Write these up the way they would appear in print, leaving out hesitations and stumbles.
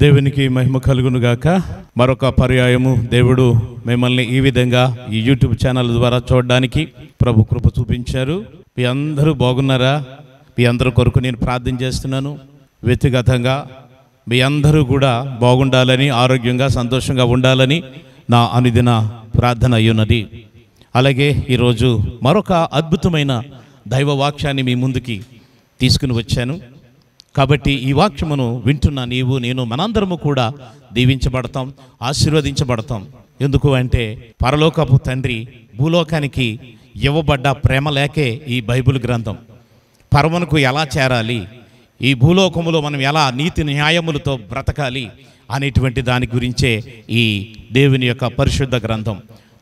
దేవునికి మహిమ కలుగును గాక. మరొక పర్యాయము దేవుడు మిమ్మల్ని ఈ విధంగా ఈ యూట్యూబ్ ఛానల్ ద్వారా చూడడానికి ప్రభు కృప చూపించారు. మీ అందరూ బాగున్నారా? మీ అందరి కొరకు నేను ప్రార్థన చేస్తున్నాను. వ్యక్తిగతంగా మీ అందరూ కూడా బాగుండాలని, ఆరోగ్యంగా సంతోషంగా ఉండాలని నా అనుదిన ప్రార్థన అయ్యున్నది. అలాగే ఈరోజు మరొక అద్భుతమైన దైవ వాక్యాన్ని మీ ముందుకి తీసుకుని వచ్చాను. కాబట్టి ఈ వాక్యమును వింటున్న నీవు, నేను, మనందరము కూడా దీవించబడతాం, ఆశీర్వదించబడతాం. ఎందుకు అంటే పరలోకపు తండ్రి భూలోకానికి ఇవ్వబడ్డ ప్రేమ లేకే ఈ బైబిల్ గ్రంథం. పరమునకు ఎలా చేరాలి, ఈ భూలోకములో మనం ఎలా నీతి న్యాయములతో బ్రతకాలి అనేటువంటి దాని గురించే ఈ దేవుని యొక్క పరిశుద్ధ గ్రంథం.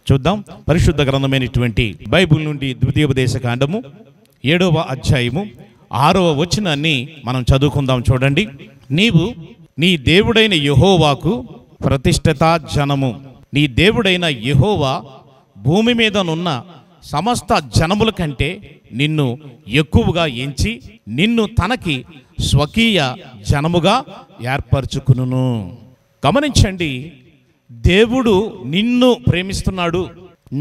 చూద్దాం. పరిశుద్ధ గ్రంథమైనటువంటి బైబిల్ నుండి ద్వితీయోపదేశ కాండము 7వ అధ్యాయము 6వ వచనాన్ని మనం చదువుకుందాం. చూడండి. నీవు నీ దేవుడైన యెహోవాకు ప్రతిష్ఠిత జనము. నీ దేవుడైన యెహోవా భూమి మీదనున్న సమస్త జనముల కంటే నిన్ను ఎక్కువగా ఎంచి నిన్ను తనకి స్వకీయ జనముగా ఏర్పరచుకును. గమనించండి, దేవుడు నిన్ను ప్రేమిస్తున్నాడు,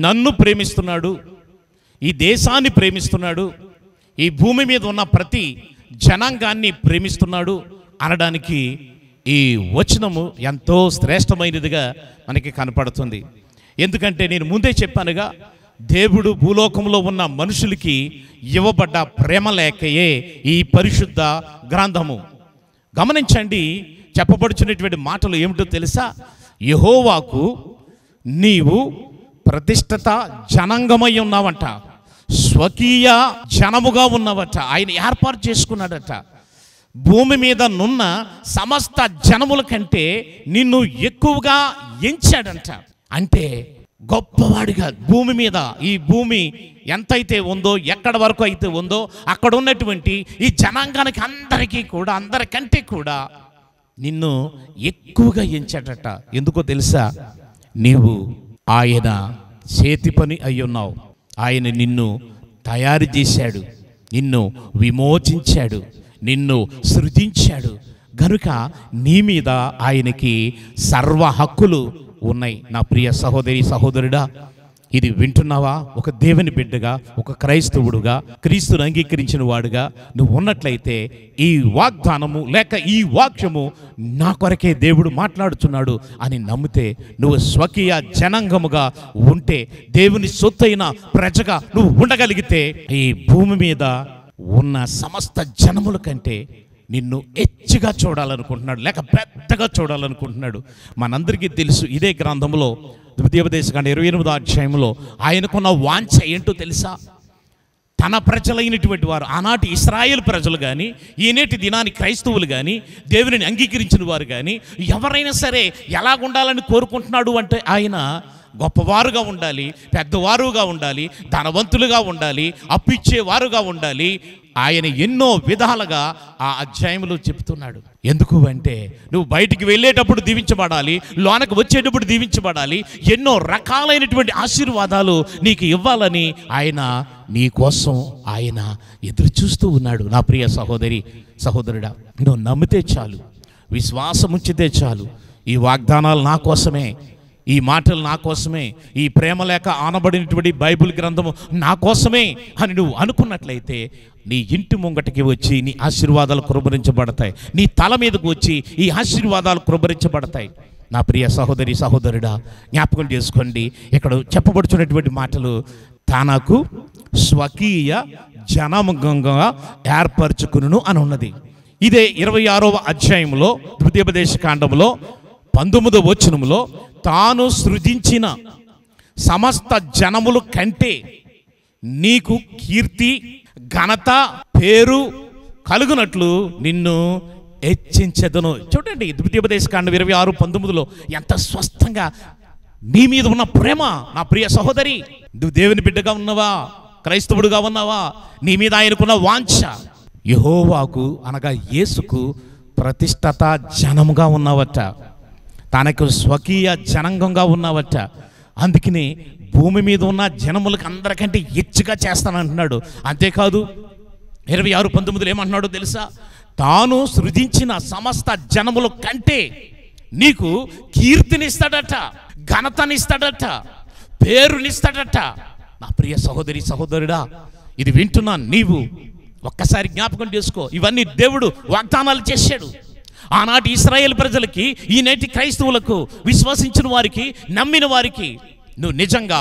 నన్ను ప్రేమిస్తున్నాడు, ఈ దేశాన్ని ప్రేమిస్తున్నాడు, ఈ భూమి మీద ఉన్న ప్రతి జనాంగాన్ని ప్రేమిస్తున్నాడు అనడానికి ఈ వచనము ఎంతో శ్రేష్టమైనదిగా మనకి కనపడుతుంది. ఎందుకంటే నేను ముందే చెప్పానుగా, దేవుడు భూలోకంలో ఉన్న మనుషులకి ఇవ్వబడ్డ ప్రేమ లేకయే ఈ పరిశుద్ధ గ్రంథము. గమనించండి, చెప్పబడుచున్నటువంటి మాటలు ఏమిటో తెలుసా? యెహోవాకు నీవు ప్రతిష్ఠిత జనాంగమై ఉన్నావంట, స్వకీయ జనముగా ఉన్నవట. ఆయన ఏర్పాటు చేసుకున్నాడట. భూమి మీద నున్న సమస్త జనముల కంటే నిన్ను ఎక్కువగా ఎంచాడంట. అంటే గొప్పవాడిగా భూమి మీద, ఈ భూమి ఎంతైతే ఉందో, ఎక్కడ వరకు అయితే ఉందో అక్కడ ఉన్నటువంటి ఈ జనాంగానికి అందరికీ కూడా, అందరికంటే కూడా నిన్ను ఎక్కువగా ఎంచాడట. ఎందుకో తెలుసా? నీవు ఆయన చేతి పని అయ్యున్నావు. ఆయన నిన్ను తయారు చేశాడు, నిన్ను విమోచించాడు, నిన్ను సృజించాడు. గనుక నీ మీద ఆయనకి సర్వ హక్కులు ఉన్నాయి. నా ప్రియ సహోదరి, సహోదరుడా, ఇది వింటున్నావా? ఒక దేవుని బిడ్డగా, ఒక క్రైస్తవుడుగా, క్రీస్తుని అంగీకరించిన వాడుగా నువ్వు ఉన్నట్లయితే ఈ వాగ్దానము లేక ఈ వాక్యము నా కొరకే దేవుడు మాట్లాడుతున్నాడు అని నమ్మితే, నువ్వు స్వకీయ జనాంగముగా ఉంటే, దేవుని సొత్తైన ప్రజగా నువ్వు ఉండగలిగితే, ఈ భూమి మీద ఉన్న సమస్త జనముల కంటే నిన్ను హెచ్చుగా చూడాలనుకుంటున్నాడు, లేక పెద్దగా చూడాలనుకుంటున్నాడు. మనందరికీ తెలుసు, ఇదే గ్రంథంలో ద్వితీయోపదేశ కాండం 28వ అధ్యాయంలో ఆయనకున్న వాంఛ ఏంటో తెలుసా? తన ప్రజలైనటువంటి వారు, ఆనాటి ఇశ్రాయేలు ప్రజలు కానీ, ఈనేటి దినాని క్రైస్తవులు కానీ, దేవుని అంగీకరించిన వారు కానీ, ఎవరైనా సరే ఎలాగుండాలని కోరుకుంటున్నాడు అంటే, ఆయన గొప్పవారుగా ఉండాలి, పెద్దవారుగా ఉండాలి, ధనవంతులుగా ఉండాలి, అప్పిచ్చేవారుగా ఉండాలి. ఆయన ఎన్నో విధాలుగా ఆ అధ్యాయంలో చెప్తున్నాడు. ఎందుకు అంటే, నువ్వు బయటికి వెళ్ళేటప్పుడు దీవించబడాలి, లోనకు వచ్చేటప్పుడు దీవించబడాలి, ఎన్నో రకాలైనటువంటి ఆశీర్వాదాలు నీకు ఇవ్వాలని ఆయన నీ కోసం ఆయన ఎదురు చూస్తూ ఉన్నాడు. నా ప్రియ సహోదరి, సహోదరుడా, నువ్వు నమ్మితే చాలు, విశ్వాసం ఉంచితే చాలు. ఈ వాగ్దానాలు నా కోసమే, ఈ మాటలు నా కోసమే, ఈ ప్రేమ లేక ఆనబడినటువంటి బైబిల్ గ్రంథము నా కోసమే అని నువ్వు అనుకున్నట్లయితే, నీ ఇంటి ముంగటికి వచ్చి నీ ఆశీర్వాదాలు కృపరించబడతాయి, నీ తల మీదకు వచ్చి ఈ ఆశీర్వాదాలు కృపరించబడతాయి. నా ప్రియ సహోదరి, సహోదరుడా, జ్ఞాపకం చేసుకోండి, ఇక్కడ చెప్పబడుచున్నటువంటి మాటలు తనకు స్వకీయ జనాంగంగా ఏర్పరచుకును అని ఉన్నది. ఇదే 26వ అధ్యాయంలో ద్వితీయోపదేశ కాండంలో 19వ వచనంలో, తాను సృజించిన సమస్త జనములు కంటే నీకు కీర్తి, ఘనత, పేరు కలుగునట్లు నిన్ను హెచ్చించెదను. చూడండి, ద్వితీయోపదేశ కాండం 26:19లో ఎంత స్పష్టంగా నీ మీద ఉన్న ప్రేమ. నా ప్రియ సహోదరి, నువ్వు దేవుని బిడ్డగా ఉన్నావా, క్రైస్తవుడుగా ఉన్నావా, నీ మీద ఆయనకున్న వాంఛ. యెహోవాకు అనగా యేసుకు ప్రతిష్ఠిత జనముగా ఉన్నావట, తనకు స్వకీయ జనాంగంగా ఉన్నావట. అందుకని భూమి మీద ఉన్న జనములకు అందరికంటే హెచ్చుగా చేస్తానంటున్నాడు. అంతేకాదు 26:19 ఏమంటున్నాడో తెలుసా? తాను సృజించిన సమస్త జనముల కంటే నీకు కీర్తినిస్తాడట, ఘనతనిస్తాడట, పేరునిస్తాడట. నా ప్రియ సహోదరి సహోదరుడా, ఇది వింటున్నా నీవు ఒక్కసారి జ్ఞాపకం చేసుకో. ఇవన్నీ దేవుడు వాగ్దానాలు చేశాడు. ఆనాటి ఇశ్రాయేలు ప్రజలకి, ఈనేటి క్రైస్తవులకు, విశ్వసించిన వారికి, నమ్మిన వారికి, నువ్వు నిజంగా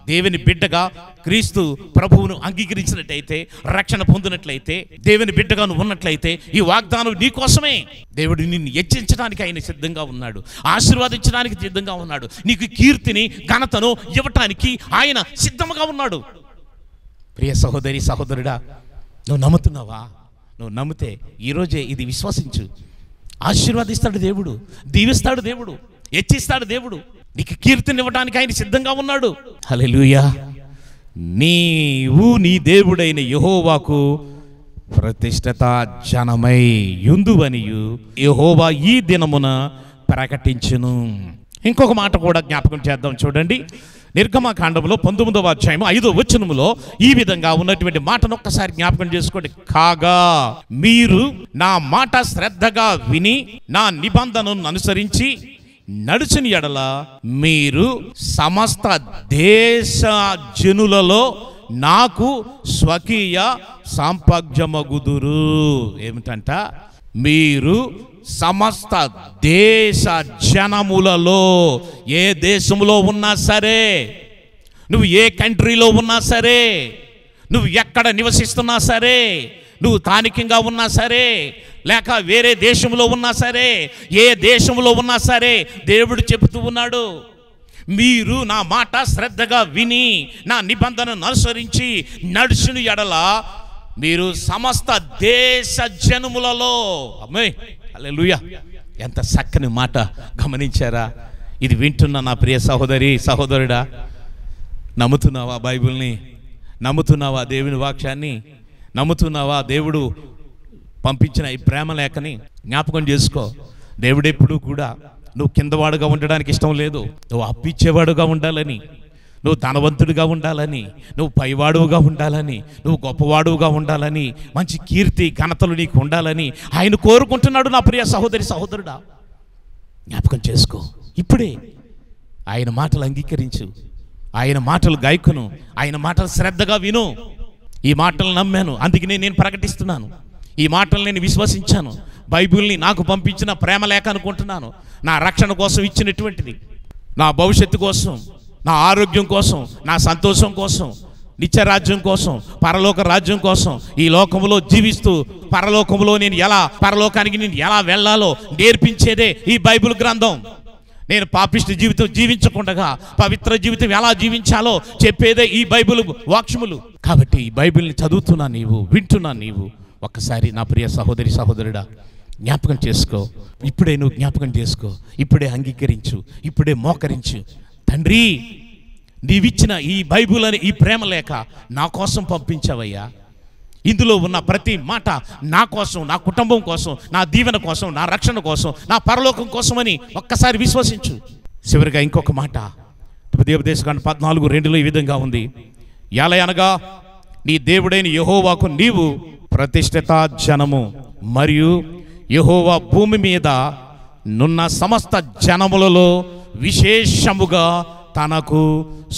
దేవుని బిడ్డగా క్రీస్తు ప్రభువును అంగీకరించినట్లయితే, రక్షణ పొందినట్లయితే, దేవుని బిడ్డగా నువ్వు ఉన్నట్లయితే, ఈ వాగ్దానం నీ కోసమే. దేవుడు నిన్ను హెచ్చించడానికి ఆయన సిద్ధంగా ఉన్నాడు, ఆశీర్వాదించడానికి సిద్ధంగా ఉన్నాడు, నీకు కీర్తిని ఘనతను ఇవ్వటానికి ఆయన సిద్ధంగా ఉన్నాడు. ప్రియ సహోదరి సహోదరుడా, నువ్వు నమ్ముతున్నావా? నువ్వు నమ్మితే ఈరోజే ఇది విశ్వసించు. ఆశీర్వాదిస్తాడు దేవుడు, దీవిస్తాడు దేవుడు, హెచ్చిస్తాడు దేవుడు, నీకు కీర్తినివ్వడానికి ఆయన సిద్ధంగా ఉన్నాడు. హల్లెలూయా. నీవు నీ దేవుడైన యెహోవాకు ప్రతిష్ఠిత జనమై యుందువనియు యెహోవా ఈ దినమున ప్రకటించును. ఇంకొక మాట కూడా జ్ఞాపకం చేద్దాం. చూడండి, నిర్గమకాండములో 19వ అధ్యాయం 5వ వచనములో ఈ విధంగా ఉన్నటువంటి మాటను ఒక్కసారి జ్ఞాపకం చేసుకోండి. కాగా మీరు నా మాట శ్రద్ధగా విని నా నిబంధనను అనుసరించి నడుచుని ఎడల మీరు సమస్త దేశ జనులలో నాకు స్వకీయ సంపర్కమగుదురు. ఏమిటంట? మీరు సమస్త దేశ జనములలో, ఏ దేశంలో ఉన్నా సరే, నువ్వు ఏ కంట్రీలో ఉన్నా సరే, నువ్వు ఎక్కడ నివసిస్తున్నా సరే, నువ్వు స్థానికంగా ఉన్నా సరే, లేక వేరే దేశంలో ఉన్నా సరే, ఏ దేశంలో ఉన్నా సరే, దేవుడు చెబుతూ ఉన్నాడు, మీరు నా మాట శ్రద్ధగా విని నా నిబంధనను అనుసరించి నడుచుని ఎడల మీరు సమస్త దేశ జనములలో. అమ్మే, హల్లెలూయా. ఎంత చక్కని మాట గమనించారా? ఇది వింటున్న నా ప్రియ సహోదరి సహోదరుడా, నమ్ముతున్నావా బైబిల్ని? నమ్ముతున్నావా దేవుని వాక్యాన్ని? నమ్ముతున్నావా దేవుడు పంపించిన ఈ ప్రేమ లేఖని? జ్ఞాపకం చేసుకో, దేవుడు ఎప్పుడు కూడా నువ్వు కిందవాడుగా ఉండడానికి ఇష్టం లేదు. నువ్వు అప్పిచ్చేవాడుగా ఉండాలని, నువ్వు ధనవంతుడిగా ఉండాలని, నువ్వు పైవాడుగా ఉండాలని, నువ్వు గొప్పవాడుగా ఉండాలని, మంచి కీర్తి ఘనతలు నీకు ఉండాలని ఆయన కోరుకుంటున్నాడు. నా ప్రియ సహోదరి సహోదరుడా, జ్ఞాపకం చేసుకో. ఇప్పుడే ఆయన మాటలు అంగీకరించు, ఆయన మాటలు గాయకును, ఆయన మాటలు శ్రద్ధగా విను. ఈ మాటలు నమ్మాను, అందుకనే నేను ప్రకటిస్తున్నాను. ఈ మాటలు నేను విశ్వసించాను. బైబిల్ని నాకు పంపించిన ప్రేమ లేఖ అనుకుంటున్నాను. నా రక్షణ కోసం ఇచ్చినటువంటిది, నా భవిష్యత్తు కోసం, నా ఆరోగ్యం కోసం, నా సంతోషం కోసం, నిత్యరాజ్యం కోసం, పరలోక రాజ్యం కోసం, ఈ లోకంలో జీవిస్తూ పరలోకంలో పరలోకానికి నేను ఎలా వెళ్ళాలో నేర్పించేదే ఈ బైబిల్ గ్రంథం. నేను పాపిష్టి జీవితం జీవించకుండా పవిత్ర జీవితం ఎలా జీవించాలో చెప్పేదే ఈ బైబిల్ వాక్యములు. కాబట్టి ఈ బైబిల్ని చదువుతున్నా నీవు, వింటున్నా నీవు, ఒక్కసారి నా ప్రియ సహోదరి సహోదరుడా జ్ఞాపకం చేసుకో. ఇప్పుడే నువ్వు జ్ఞాపకం చేసుకో, ఇప్పుడే అంగీకరించు, ఇప్పుడే మోకరించు. తండ్రి, నీవిచ్చిన ఈ బైబిల్ అనే ఈ ప్రేమ లేఖ నా కోసం పంపించావయ్యా. ఇందులో ఉన్న ప్రతి మాట నా కోసం, నా కుటుంబం కోసం, నా దీవెన కోసం, నా రక్షణ కోసం, నా పరలోకం కోసం అని ఒక్కసారి విశ్వసించు. చివరిగా ఇంకొక మాట, ఉపదేశకాండం 14:2 ఈ విధంగా ఉంది. ఎలయనగా నీ దేవుడైన యెహోవాకు నీవు ప్రతిష్ఠిత జనము, మరియు యెహోవా భూమి మీద నున్న సమస్త జనములలో విశేషముగా తనకు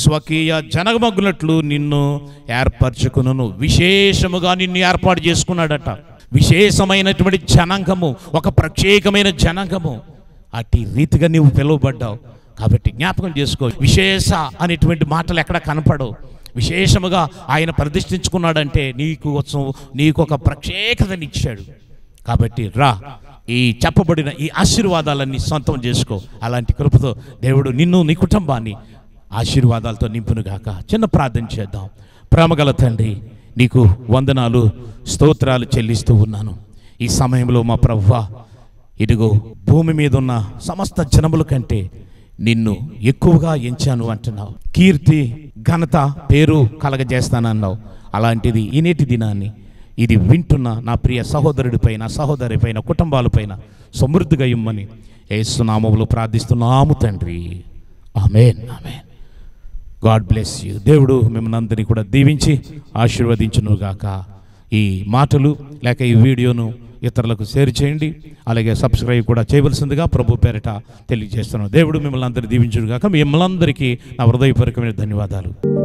స్వకీయ జనమగునట్లు నిన్ను ఏర్పరచుకును. విశేషముగా నిన్ను ఏర్పాటు చేసుకున్నాడట. విశేషమైనటువంటి జనాంగము, ఒక ప్రత్యేకమైన జనాంగము. అట్టి రీతిగా నీవు పిలువబడ్డావు. కాబట్టి జ్ఞాపకం చేసుకో, విశేష అనేటువంటి మాటలు ఎక్కడ కనపడవు. విశేషముగా ఆయన ప్రతిష్ఠించుకున్నాడంటే నీకు ఒక ప్రత్యేకతనిచ్చాడు. కాబట్టి రా, ఈ చెప్పబడిన ఈ ఆశీర్వాదాలన్నీ సొంతం చేసుకో. అలాంటి కృపతో దేవుడు నిన్ను, నీ కుటుంబాన్ని ఆశీర్వాదాలతో నింపునుగాక. చిన్న ప్రార్థన చేద్దాం. ప్రేమగల తండ్రి, నీకు వందనాలు, స్తోత్రాలు చెల్లిస్తూ ఉన్నాను. ఈ సమయంలో మా ప్రభువా, ఇదిగో భూమి మీద ఉన్న సమస్త జనముల కంటే నిన్ను ఎక్కువగా ఎంచాను అంటున్నావు. కీర్తి ఘనత పేరు కలగజేస్తానన్నావు. అలాంటిది ఈనేటి దినాన్ని ఇది వింటున్న నా ప్రియ సహోదరుడిపైన, సహోదరిపైన, కుటుంబాలపైన సమృద్ధిగా ఇమ్మని యేసు నామములో ప్రార్థిస్తున్నాము తండ్రి. Amen, amen. God bless you. దేవుడు మిమ్మల్ని అందరినీ కూడా దీవించి ఆశీర్వదించునుగాక. ఈ మాటలు లేక ఈ వీడియోను ఇతరులకు షేర్ చేయండి. అలాగే సబ్స్క్రైబ్ కూడా చేయవలసిందిగా ప్రభు పేరిట తెలియజేస్తున్నాను. దేవుడు మిమ్మల్ని అందరినీ దీవించును గాక. మిమ్మల్ని అందరికీ నా హృదయపూర్వకమైన ధన్యవాదాలు.